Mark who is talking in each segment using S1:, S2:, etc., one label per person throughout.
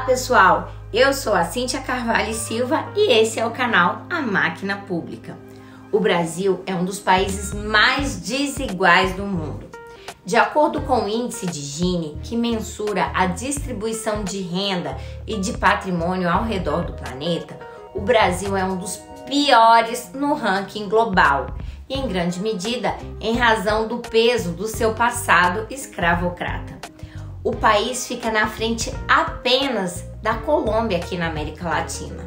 S1: pessoal, eu sou a Cíntia Carvalho Silva e esse é o canal A Máquina Pública. O Brasil é um dos países mais desiguais do mundo. De acordo com o índice de Gini, que mensura a distribuição de renda e de patrimônio ao redor do planeta, o Brasil é um dos piores no ranking global e, em grande medida, em razão do peso do seu passado escravocrata. O país fica na frente apenas da Colômbia aqui na América Latina.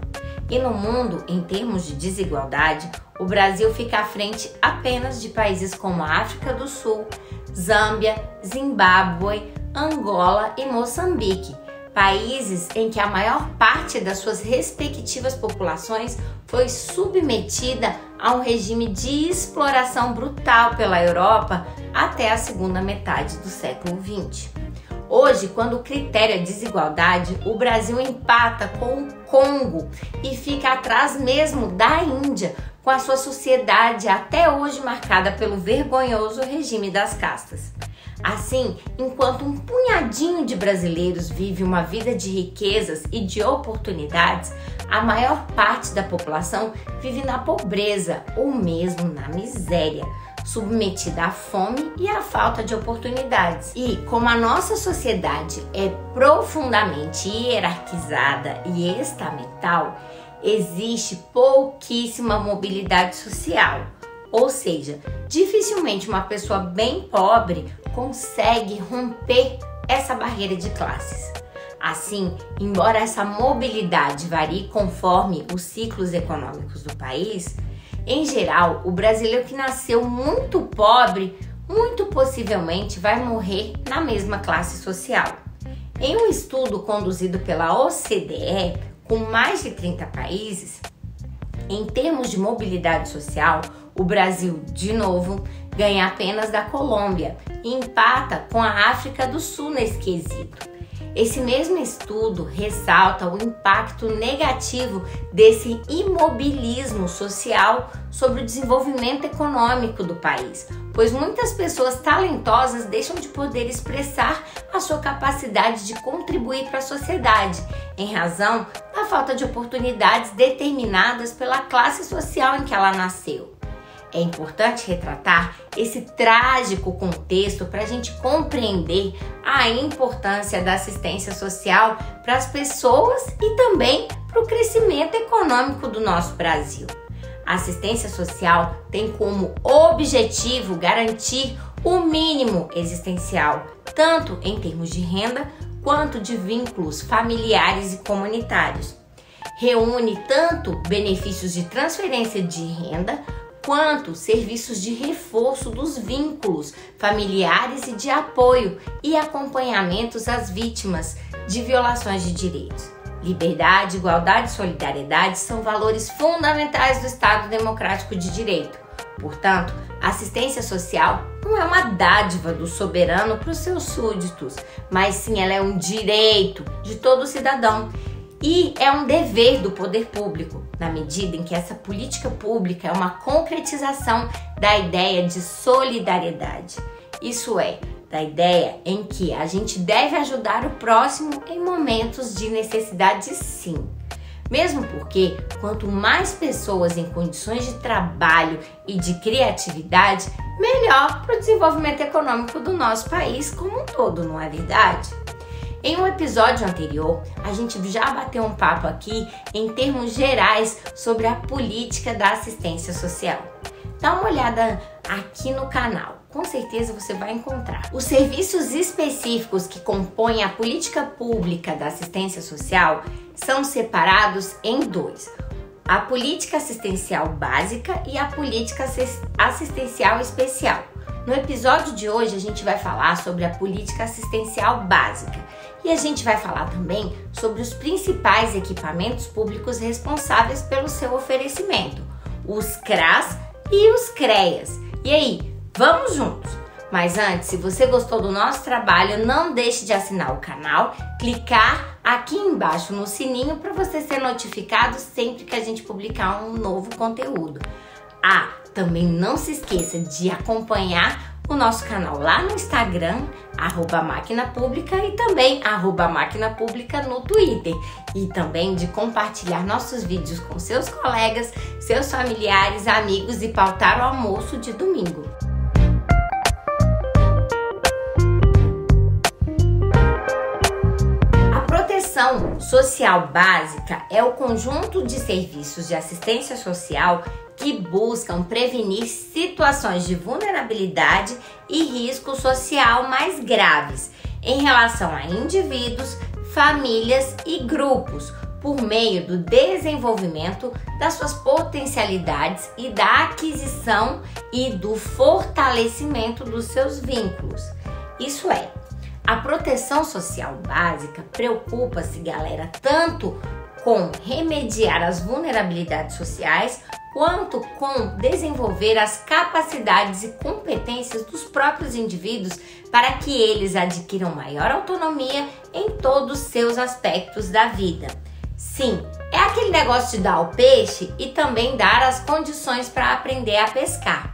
S1: E no mundo, em termos de desigualdade, o Brasil fica à frente apenas de países como a África do Sul, Zâmbia, Zimbábue, Angola e Moçambique, países em que a maior parte das suas respectivas populações foi submetida a um regime de exploração brutal pela Europa até a segunda metade do século XX. Hoje, quando o critério é desigualdade, o Brasil empata com o Congo e fica atrás mesmo da Índia, com a sua sociedade até hoje marcada pelo vergonhoso regime das castas. Assim, enquanto um punhadinho de brasileiros vive uma vida de riquezas e de oportunidades, a maior parte da população vive na pobreza ou mesmo na miséria, submetida à fome e à falta de oportunidades. E como a nossa sociedade é profundamente hierarquizada e estamental, existe pouquíssima mobilidade social. Ou seja, dificilmente uma pessoa bem pobre consegue romper essa barreira de classes. Assim, embora essa mobilidade varie conforme os ciclos econômicos do país, em geral, o brasileiro que nasceu muito pobre, muito possivelmente vai morrer na mesma classe social. Em um estudo conduzido pela OCDE, com mais de 30 países, em termos de mobilidade social, o Brasil, de novo, ganha apenas da Colômbia e empata com a África do Sul nesse quesito. Esse mesmo estudo ressalta o impacto negativo desse imobilismo social sobre o desenvolvimento econômico do país, pois muitas pessoas talentosas deixam de poder expressar a sua capacidade de contribuir para a sociedade, em razão da falta de oportunidades determinadas pela classe social em que ela nasceu. É importante retratar esse trágico contexto para a gente compreender a importância da assistência social para as pessoas e também para o crescimento econômico do nosso Brasil. A assistência social tem como objetivo garantir o mínimo existencial, tanto em termos de renda quanto de vínculos familiares e comunitários. Reúne tanto benefícios de transferência de renda quanto serviços de reforço dos vínculos familiares e de apoio e acompanhamentos às vítimas de violações de direitos. Liberdade, igualdade e solidariedade são valores fundamentais do Estado Democrático de Direito. Portanto, a assistência social não é uma dádiva do soberano para os seus súditos, mas sim ela é um direito de todo cidadão. E é um dever do poder público, na medida em que essa política pública é uma concretização da ideia de solidariedade. Isso é, da ideia em que a gente deve ajudar o próximo em momentos de necessidade, sim. Mesmo porque, quanto mais pessoas em condições de trabalho e de criatividade, melhor para o desenvolvimento econômico do nosso país como um todo, não é verdade? Em um episódio anterior, a gente já bateu um papo aqui em termos gerais sobre a política da assistência social. Dá uma olhada aqui no canal, com certeza você vai encontrar. Os serviços específicos que compõem a política pública da assistência social são separados em dois: a política assistencial básica e a política assistencial especial. No episódio de hoje a gente vai falar sobre a política assistencial básica e a gente vai falar também sobre os principais equipamentos públicos responsáveis pelo seu oferecimento, os CRAS e os CREAS. E aí, vamos juntos? Mas antes, se você gostou do nosso trabalho, não deixe de assinar o canal, clicar aqui embaixo no sininho para você ser notificado sempre que a gente publicar um novo conteúdo. Também não se esqueça de acompanhar o nosso canal lá no Instagram, @máquina-pública e também @máquina-pública no Twitter. E também de compartilhar nossos vídeos com seus colegas, seus familiares, amigos e pautar o almoço de domingo. A proteção social básica é o conjunto de serviços de assistência social que buscam prevenir situações de vulnerabilidade e risco social mais graves em relação a indivíduos, famílias e grupos, por meio do desenvolvimento das suas potencialidades e da aquisição e do fortalecimento dos seus vínculos. Isso é, a proteção social básica preocupa-se, galera, tanto com remediar as vulnerabilidades sociais, quanto com desenvolver as capacidades e competências dos próprios indivíduos para que eles adquiram maior autonomia em todos os seus aspectos da vida. Sim, é aquele negócio de dar o peixe e também dar as condições para aprender a pescar.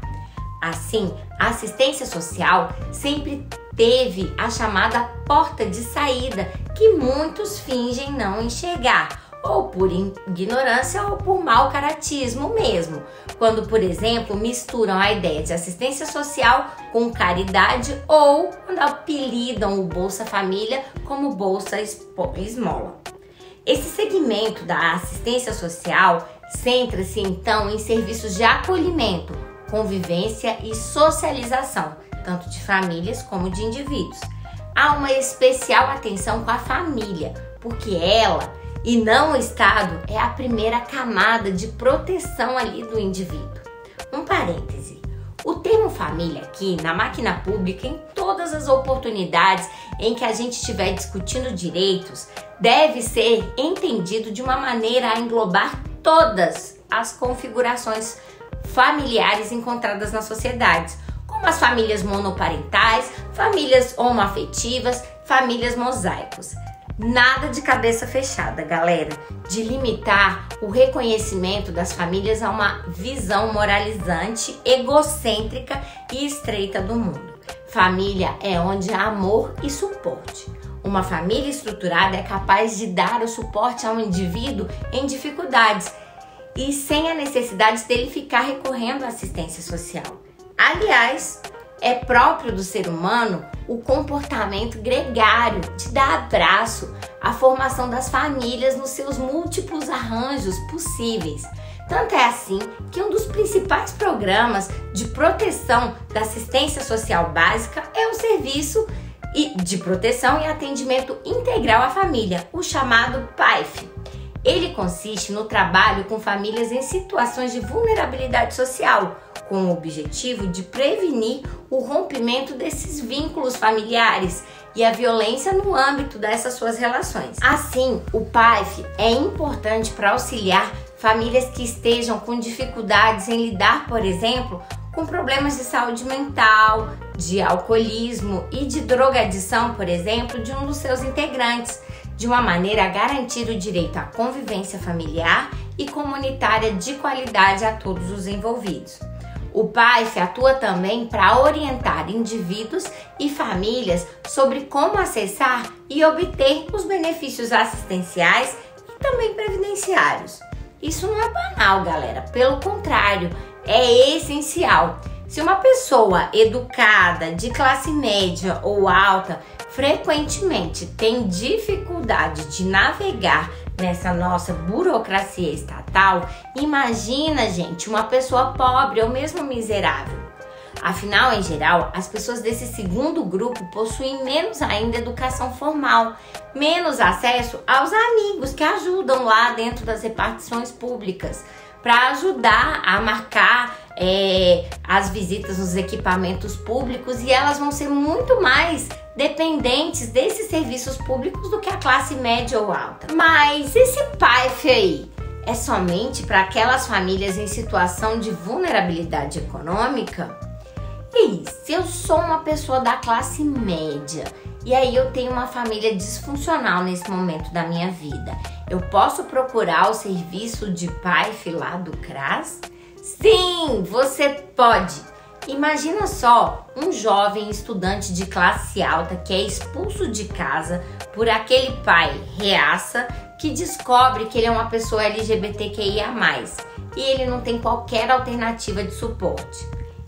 S1: Assim, a assistência social sempre teve a chamada porta de saída, que muitos fingem não enxergar, ou por ignorância ou por mau caratismo mesmo, quando, por exemplo, misturam a ideia de assistência social com caridade ou quando apelidam o Bolsa Família como Bolsa Esmola. Esse segmento da assistência social centra-se então em serviços de acolhimento, convivência e socialização, tanto de famílias como de indivíduos. Há uma especial atenção com a família, porque ela e não o Estado é a primeira camada de proteção ali do indivíduo. Um parêntese, o termo família aqui na máquina pública, em todas as oportunidades em que a gente estiver discutindo direitos, deve ser entendido de uma maneira a englobar todas as configurações familiares encontradas na sociedade, como as famílias monoparentais, famílias homoafetivas, famílias mosaicos. Nada de cabeça fechada, galera, de limitar o reconhecimento das famílias a uma visão moralizante, egocêntrica e estreita do mundo. Família é onde há amor e suporte. Uma família estruturada é capaz de dar o suporte ao indivíduo em dificuldades e sem a necessidade dele ficar recorrendo à assistência social. Aliás, é próprio do ser humano o comportamento gregário de dar abraço, a formação das famílias nos seus múltiplos arranjos possíveis. Tanto é assim que um dos principais programas de proteção da assistência social básica é o Serviço de Proteção e Atendimento Integral à Família, o chamado PAIF. Ele consiste no trabalho com famílias em situações de vulnerabilidade social, com o objetivo de prevenir o rompimento desses vínculos familiares e a violência no âmbito dessas suas relações. Assim, o PAIF é importante para auxiliar famílias que estejam com dificuldades em lidar, por exemplo, com problemas de saúde mental, de alcoolismo e de drogadição, por exemplo, de um dos seus integrantes, de uma maneira a garantir o direito à convivência familiar e comunitária de qualidade a todos os envolvidos. O PAIF atua também para orientar indivíduos e famílias sobre como acessar e obter os benefícios assistenciais e também previdenciários. Isso não é banal, galera, pelo contrário, é essencial. Se uma pessoa educada, de classe média ou alta, frequentemente tem dificuldade de navegar nessa nossa burocracia estatal, imagina, gente, uma pessoa pobre ou mesmo miserável. Afinal, em geral, as pessoas desse segundo grupo possuem menos ainda educação formal, menos acesso aos amigos que ajudam lá dentro das repartições públicas, para ajudar a marcar as visitas nos equipamentos públicos, e elas vão ser muito mais dependentes desses serviços públicos do que a classe média ou alta. Mas esse PAIF aí é somente para aquelas famílias em situação de vulnerabilidade econômica? E se eu sou uma pessoa da classe média e aí eu tenho uma família disfuncional nesse momento da minha vida, eu posso procurar o serviço de PAIF lá do CRAS? Sim, você pode! Imagina só um jovem estudante de classe alta que é expulso de casa por aquele pai reaça que descobre que ele é uma pessoa LGBTQIA+, e ele não tem qualquer alternativa de suporte.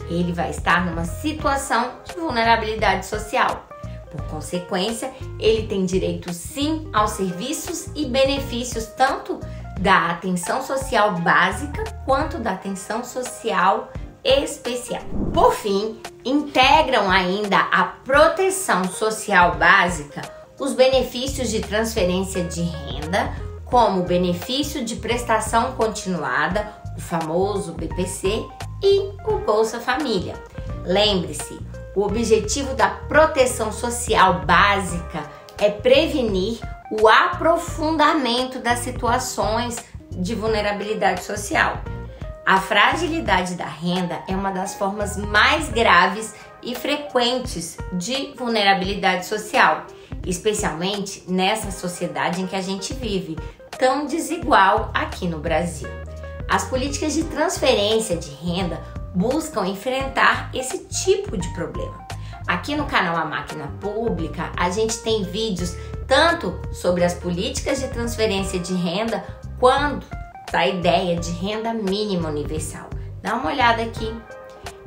S1: Ele vai estar numa situação de vulnerabilidade social. Por consequência, ele tem direito sim aos serviços e benefícios tanto da atenção social básica quanto da atenção social especial. Por fim, integram ainda a proteção social básica os benefícios de transferência de renda, como o benefício de prestação continuada, o famoso BPC, e o Bolsa Família. Lembre-se, o objetivo da proteção social básica é prevenir o aprofundamento das situações de vulnerabilidade social. A fragilidade da renda é uma das formas mais graves e frequentes de vulnerabilidade social, especialmente nessa sociedade em que a gente vive, tão desigual aqui no Brasil. As políticas de transferência de renda buscam enfrentar esse tipo de problema. Aqui no canal A Máquina Pública, a gente tem vídeos tanto sobre as políticas de transferência de renda quanto da ideia de renda mínima universal. Dá uma olhada aqui.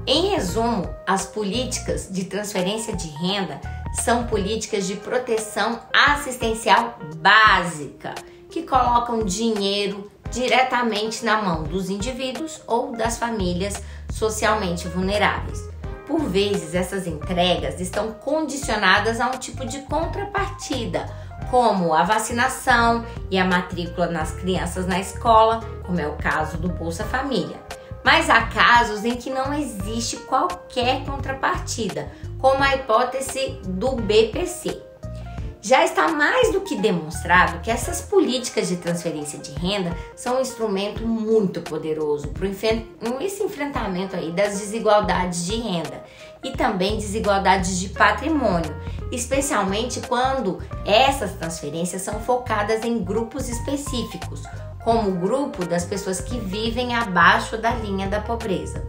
S1: Em resumo, as políticas de transferência de renda são políticas de proteção assistencial básica, que colocam dinheiro diretamente na mão dos indivíduos ou das famílias socialmente vulneráveis. Por vezes, essas entregas estão condicionadas a um tipo de contrapartida, como a vacinação e a matrícula nas crianças na escola, como é o caso do Bolsa Família. Mas há casos em que não existe qualquer contrapartida, como a hipótese do BPC. Já está mais do que demonstrado que essas políticas de transferência de renda são um instrumento muito poderoso para esse enfrentamento aí das desigualdades de renda e também desigualdades de patrimônio, especialmente quando essas transferências são focadas em grupos específicos, como o grupo das pessoas que vivem abaixo da linha da pobreza.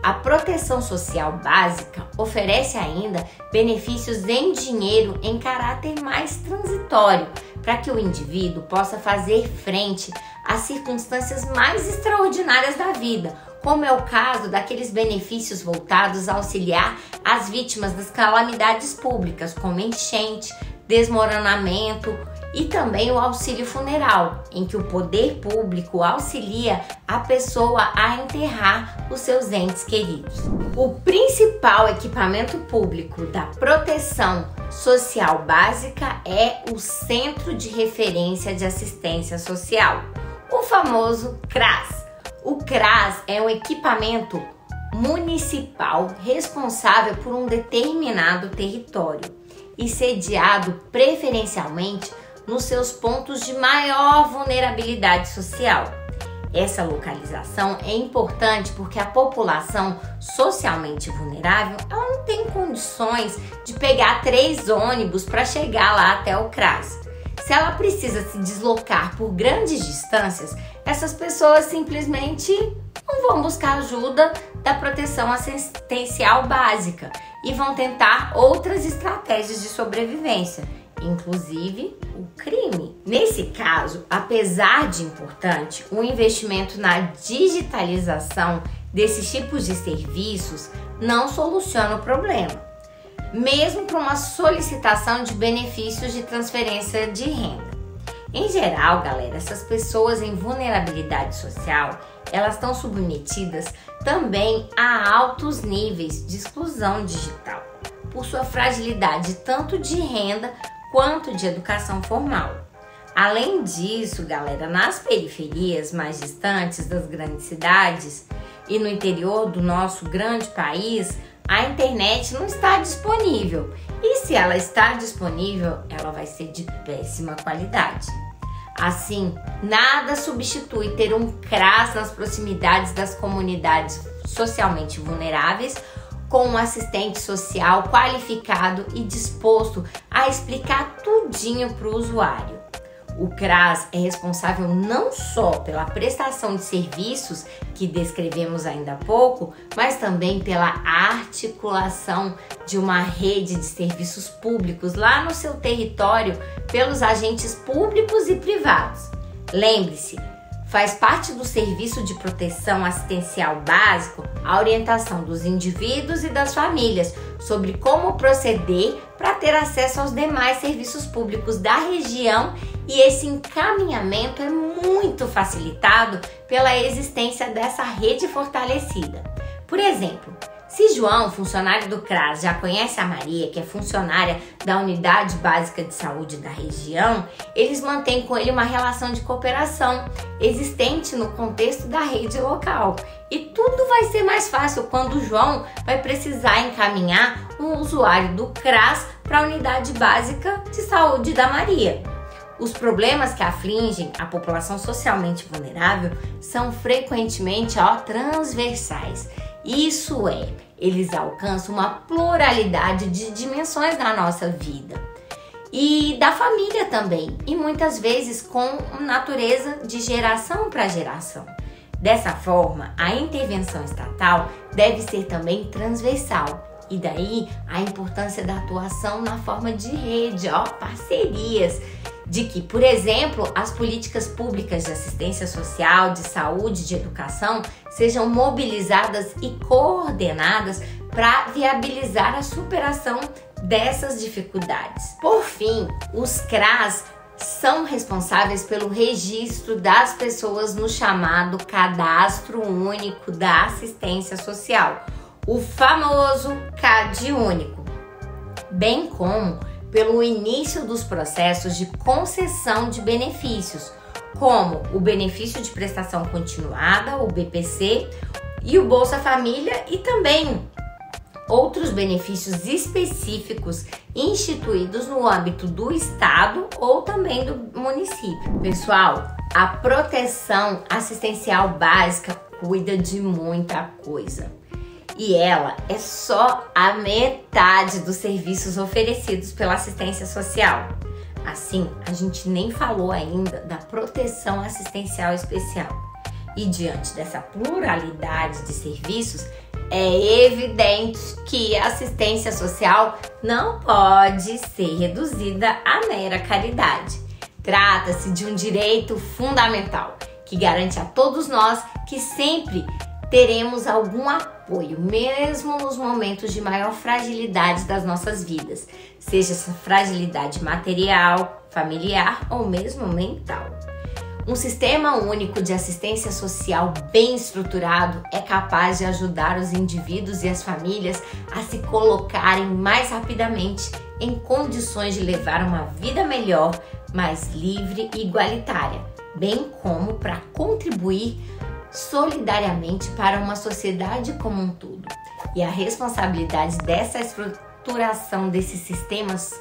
S1: A proteção social básica oferece ainda benefícios em dinheiro em caráter mais transitório, para que o indivíduo possa fazer frente às circunstâncias mais extraordinárias da vida, como é o caso daqueles benefícios voltados a auxiliar as vítimas das calamidades públicas, como enchente, desmoronamento e também o auxílio funeral, em que o poder público auxilia a pessoa a enterrar os seus entes queridos. O principal equipamento público da proteção social básica é o Centro de Referência de Assistência Social, o famoso CRAS. O CRAS é um equipamento municipal responsável por um determinado território e sediado preferencialmente nos seus pontos de maior vulnerabilidade social. Essa localização é importante porque a população socialmente vulnerável ela não tem condições de pegar 3 ônibus para chegar lá até o CRAS. Se ela precisa se deslocar por grandes distâncias, essas pessoas simplesmente não vão buscar ajuda da proteção assistencial básica e vão tentar outras estratégias de sobrevivência, inclusive o crime. Nesse caso, apesar de importante, o investimento na digitalização desses tipos de serviços não soluciona o problema, mesmo para uma solicitação de benefícios de transferência de renda. Em geral, galera, essas pessoas em vulnerabilidade social, elas estão submetidas também a altos níveis de exclusão digital, por sua fragilidade tanto de renda quanto de educação formal. Além disso, galera, nas periferias mais distantes das grandes cidades e no interior do nosso grande país, a internet não está disponível. E se ela está disponível, ela vai ser de péssima qualidade. Assim, nada substitui ter um CRAS nas proximidades das comunidades socialmente vulneráveis, com um assistente social qualificado e disposto a explicar tudinho para o usuário. O CRAS é responsável não só pela prestação de serviços que descrevemos ainda há pouco, mas também pela articulação de uma rede de serviços públicos lá no seu território pelos agentes públicos e privados. Lembre-se, faz parte do serviço de proteção assistencial básico a orientação dos indivíduos e das famílias sobre como proceder para ter acesso aos demais serviços públicos da região, e esse encaminhamento é muito facilitado pela existência dessa rede fortalecida. Por exemplo, se João, funcionário do CRAS, já conhece a Maria, que é funcionária da Unidade Básica de Saúde da região, eles mantêm com ele uma relação de cooperação existente no contexto da rede local. E tudo vai ser mais fácil quando o João vai precisar encaminhar um usuário do CRAS para a Unidade Básica de Saúde da Maria. Os problemas que afligem a população socialmente vulnerável são frequentemente transversais. Isso é, eles alcançam uma pluralidade de dimensões da nossa vida e da família também, e muitas vezes com natureza de geração para geração. Dessa forma, a intervenção estatal deve ser também transversal, e daí a importância da atuação na forma de rede, parcerias, de que, por exemplo, as políticas públicas de assistência social, de saúde, de educação sejam mobilizadas e coordenadas para viabilizar a superação dessas dificuldades. Por fim, os CRAS são responsáveis pelo registro das pessoas no chamado Cadastro Único da Assistência Social, o famoso CAD Único, bem como pelo início dos processos de concessão de benefícios, como o benefício de prestação continuada, o BPC, e o Bolsa Família, e também outros benefícios específicos instituídos no âmbito do estado ou também do município. Pessoal, a proteção assistencial básica cuida de muita coisa. E ela é só a metade dos serviços oferecidos pela assistência social. Assim, a gente nem falou ainda da proteção assistencial especial. E diante dessa pluralidade de serviços, é evidente que a assistência social não pode ser reduzida à mera caridade. Trata-se de um direito fundamental que garante a todos nós que sempre teremos algum apoio, mesmo nos momentos de maior fragilidade das nossas vidas, seja essa fragilidade material, familiar ou mesmo mental. Um sistema único de assistência social bem estruturado é capaz de ajudar os indivíduos e as famílias a se colocarem mais rapidamente em condições de levar uma vida melhor, mais livre e igualitária, bem como para contribuir solidariamente para uma sociedade como um todo. E a responsabilidade dessa estruturação desses sistemas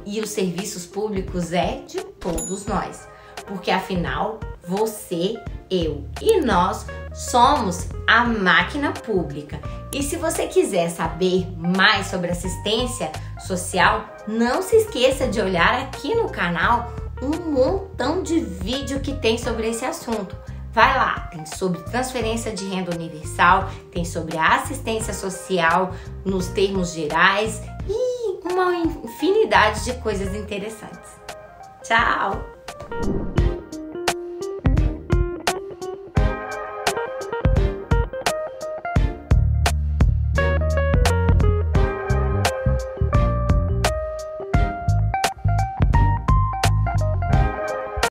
S1: e os serviços públicos é de todos nós, porque afinal você, eu e nós somos a máquina pública. E se você quiser saber mais sobre assistência social, não se esqueça de olhar aqui no canal um montão de vídeo que tem sobre esse assunto. Vai lá, tem sobre transferência de renda universal, tem sobre a assistência social nos termos gerais e uma infinidade de coisas interessantes. Tchau!